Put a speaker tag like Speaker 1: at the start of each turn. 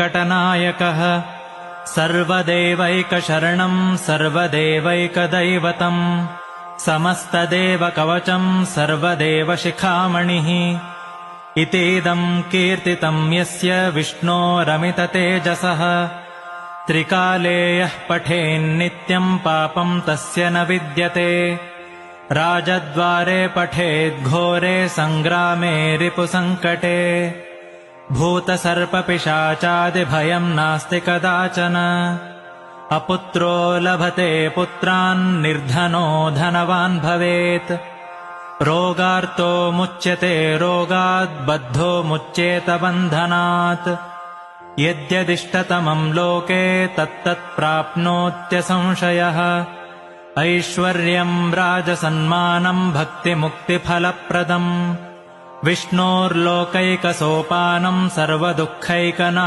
Speaker 1: वेङ्कटनायकः सर्वदेवैकशरणं सर्वदेवैकदैवतम् समस्तदेवकवचं सर्वदेवशिखामणिः इतीदं कीर्तितं यस्य विष्णोरमिततेजसः त्रिकाले यः पठेन्नित्यं पापं तस्य न विद्यते राजद्वारे पठेद्घोरे सङ्ग्रामे रिपुसङ्कटे भूतसर्पपिशाचादिभयं नास्ति कदाचन अपुत्रो लभते पुत्रान् निर्धनो धनवान् भवेत् रोगार्तो मुच्यते रोगात् बद्धो मुच्येत बन्धनात् यद्यदिष्टतमं लोके तत्तत् प्राप्नोत्यसंशयः ऐश्वर्यं राजसन्मानं भक्तिमुक्तिफलप्रदम् विष्णोर्लोकैकसोपानं सर्वदुःखैकनाशनम्